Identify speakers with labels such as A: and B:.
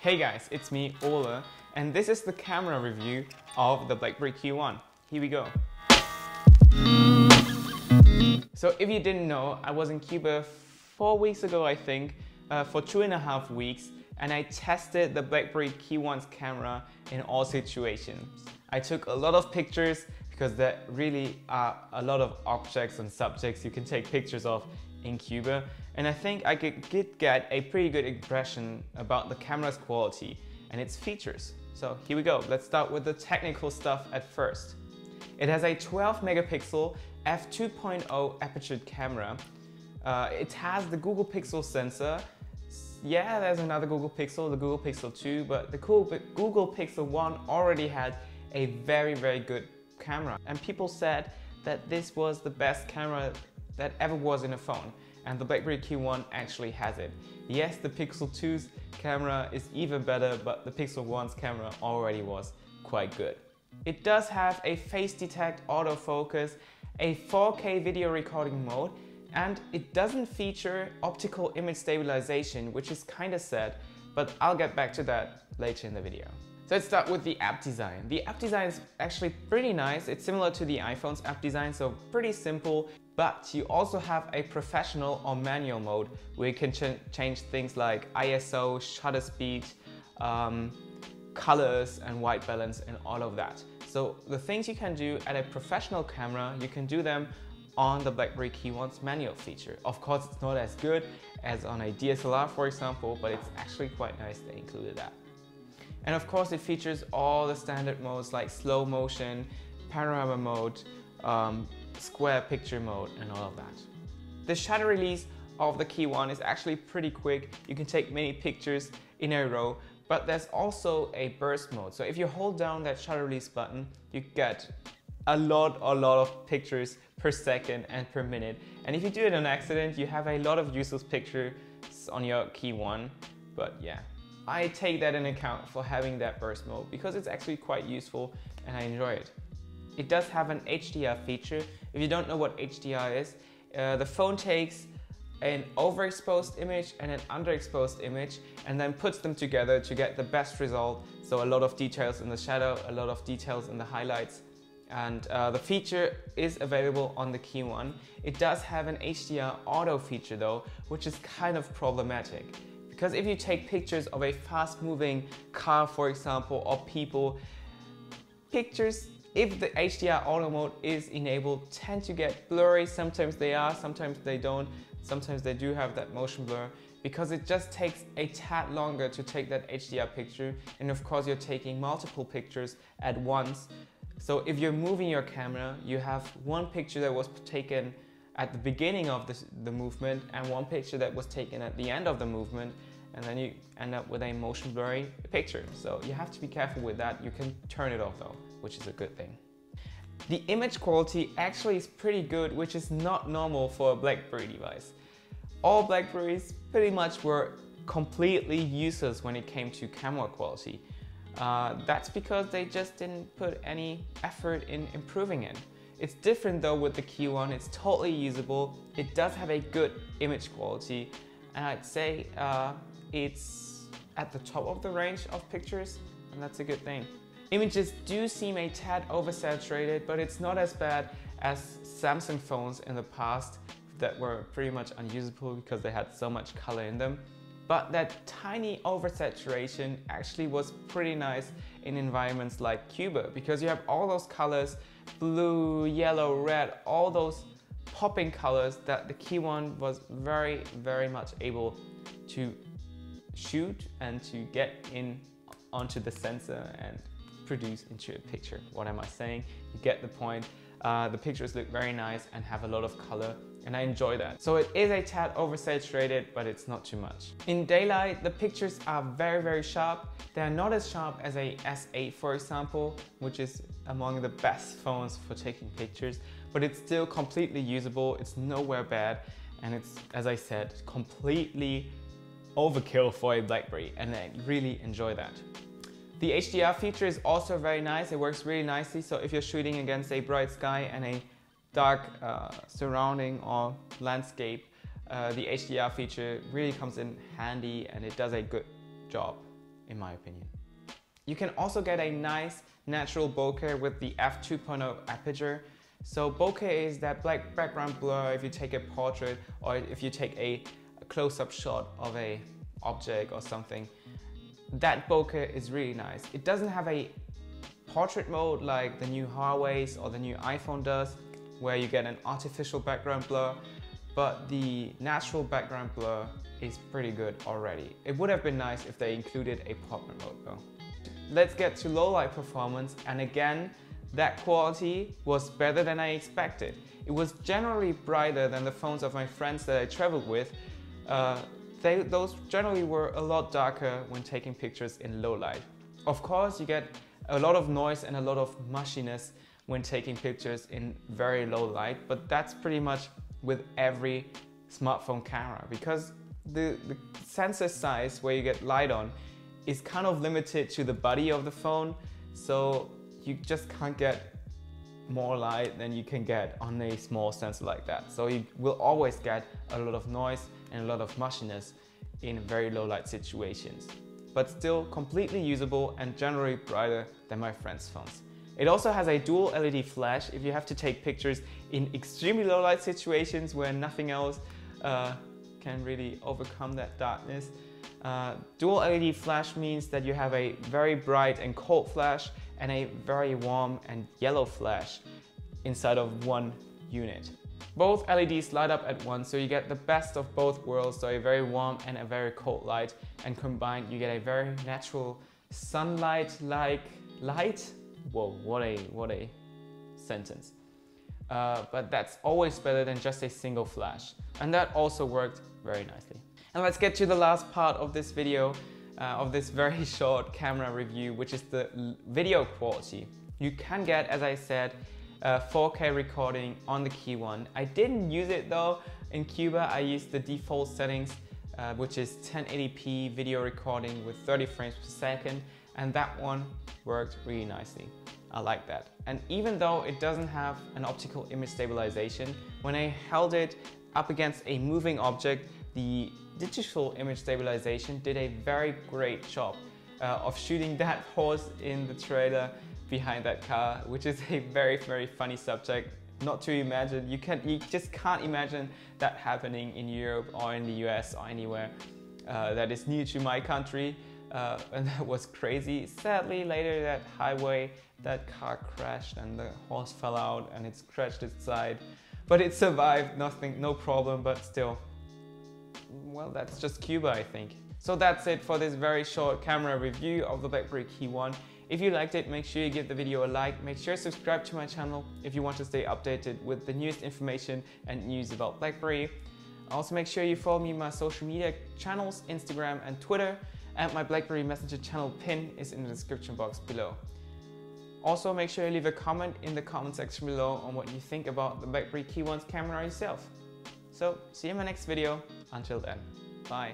A: Hey guys, it's me, Ole, and this is the camera review of the BlackBerry KEYone. Here we go. So if you didn't know, I was in Cuba 4 weeks ago, I think, for 2.5 weeks, and I tested the BlackBerry KEYone's camera in all situations. I took a lot of pictures because there really are a lot of objects and subjects you can take pictures of in Cuba, and I think I could get a pretty good impression about the camera's quality and its features. So here we go. Let's start with the technical stuff at first. It has a 12 megapixel f2.0 aperture camera. It has the Google Pixel sensor. Yeah, there's another Google Pixel, the Google Pixel 2, but the Google Pixel 1 already had a very good camera. And people said that this was the best camera that ever was in a phone. And the BlackBerry KEYone actually has it. Yes, the Pixel 2's camera is even better, but the Pixel 1's camera already was quite good. It does have a face detect autofocus, a 4K video recording mode, and it doesn't feature optical image stabilization, which is kind of sad, but I'll get back to that later in the video. So let's start with the app design. The app design is actually pretty nice. It's similar to the iPhone's app design, so pretty simple, but you also have a professional or manual mode where you can change things like ISO, shutter speed, colors and white balance and all of that. So the things you can do at a professional camera, you can do them on the BlackBerry KEYone's manual feature. Of course, it's not as good as on a DSLR, for example, but it's actually quite nice they included that. And of course, it features all the standard modes like slow motion, panorama mode, square picture mode, and all of that. The shutter release of the KEYone is actually pretty quick. You can take many pictures in a row, but there's also a burst mode. So if you hold down that shutter release button, you get a lot of pictures per second and per minute. And if you do it on accident, you have a lot of useless pictures on your KEYone. But yeah, I take that in account for having that burst mode because it's actually quite useful and I enjoy it. It does have an HDR feature. If you don't know what HDR is, the phone takes an overexposed image and an underexposed image and then puts them together to get the best result. So a lot of details in the shadow, a lot of details in the highlights. And the feature is available on the KEYone. It does have an Hdr Auto feature though, which is kind of problematic. Because if you take pictures of a fast-moving car, for example, or people, pictures, if the Hdr Auto mode is enabled, tend to get blurry. Sometimes they are, sometimes they don't. Sometimes they do have that motion blur because it just takes a tad longer to take that HDR picture. And of course, you're taking multiple pictures at once. So if you're moving your camera, you have one picture that was taken at the beginning of the movement and one picture that was taken at the end of the movement, and then you end up with a motion blurry picture. So you have to be careful with that. You can turn it off though, which is a good thing. The image quality actually is pretty good, which is not normal for a BlackBerry device. All BlackBerries pretty much were completely useless when it came to camera quality. That's because they just didn't put any effort in improving it. It's different though with the KEYone. It's totally usable. It does have a good image quality, and I'd say it's at the top of the range of pictures, and that's a good thing. Images do seem a tad oversaturated, but it's not as bad as Samsung phones in the past that were pretty much unusable because they had so much color in them. But that tiny oversaturation actually was pretty nice in environments like Cuba because you have all those colors, blue, yellow, red, all those popping colors that the KEYone was very much able to shoot and to get in onto the sensor and produce into a picture. What am I saying? You get the point. The pictures look very nice and have a lot of color, and I enjoy that. So it is a tad oversaturated, but it's not too much. In daylight, the pictures are very sharp. They're not as sharp as a S8, for example, which is among the best phones for taking pictures, but it's still completely usable. It's nowhere bad, and it's, as I said, completely overkill for a BlackBerry, and I really enjoy that. The HDR feature is also very nice. It works really nicely. So if you're shooting against a bright sky and a dark surrounding or landscape, the HDR feature really comes in handy and it does a good job in my opinion. You can also get a nice natural bokeh with the f2.0 aperture. So bokeh is that black background blur if you take a portrait or if you take a close-up shot of a object or something. That bokeh is really nice. It doesn't have a portrait mode like the new Huawei's or the new iPhone does, where you get an artificial background blur, but the natural background blur is pretty good already. It would have been nice if they included a portrait mode though. Let's get to low light performance, and again, that quality was better than I expected. It was generally brighter than the phones of my friends that I traveled with. Those generally were a lot darker when taking pictures in low light. Of course, you get a lot of noise and a lot of mushiness when taking pictures in very low light, but that's pretty much with every smartphone camera, because the sensor size where you get light on is kind of limited to the body of the phone, so you just can't get more light than you can get on a small sensor like that. So you will always get a lot of noise and a lot of mushiness in very low light situations, but still completely usable and generally brighter than my friends' phones. It also has a dual LED flash if you have to take pictures in extremely low light situations where nothing else can really overcome that darkness. Dual LED flash means that you have a very bright and cold flash and a very warm and yellow flash inside of one unit. Both LEDs light up at once, so you get the best of both worlds, so a very warm and a very cold light, and combined you get a very natural sunlight-like light. Whoa, what a sentence. But that's always better than just a single flash, and that also worked very nicely. And let's get to the last part of this video, of this very short camera review, which is the video quality. You can get, as I said, 4K recording on the KEYone. I didn't use it though in CUBA. I used the default settings, which is 1080p video recording with 30 frames per second, and that one worked really nicely. I like that. And even though it doesn't have an optical image stabilization, when I held it up against a moving object, the digital image stabilization did a very great job of shooting that horse in the trailer behind that car, which is a very, very funny subject. Not to imagine, you just can't imagine that happening in Europe or in the US or anywhere that is new to my country, and that was crazy. Sadly, later that highway, that car crashed and the horse fell out and it scratched its side, but it survived, no problem, but still. Well, that's just CUBA, I think. So that's it for this very short camera review of the BlackBerry KEYone. If you liked it, make sure you give the video a like, make sure to subscribe to my channel if you want to stay updated with the newest information and news about BlackBerry. Also make sure you follow me on my social media channels, Instagram and Twitter, and my BlackBerry Messenger channel pin is in the description box below. Also make sure you leave a comment in the comment section below on what you think about the BlackBerry KEYone's camera yourself. So see you in my next video. Until then, bye.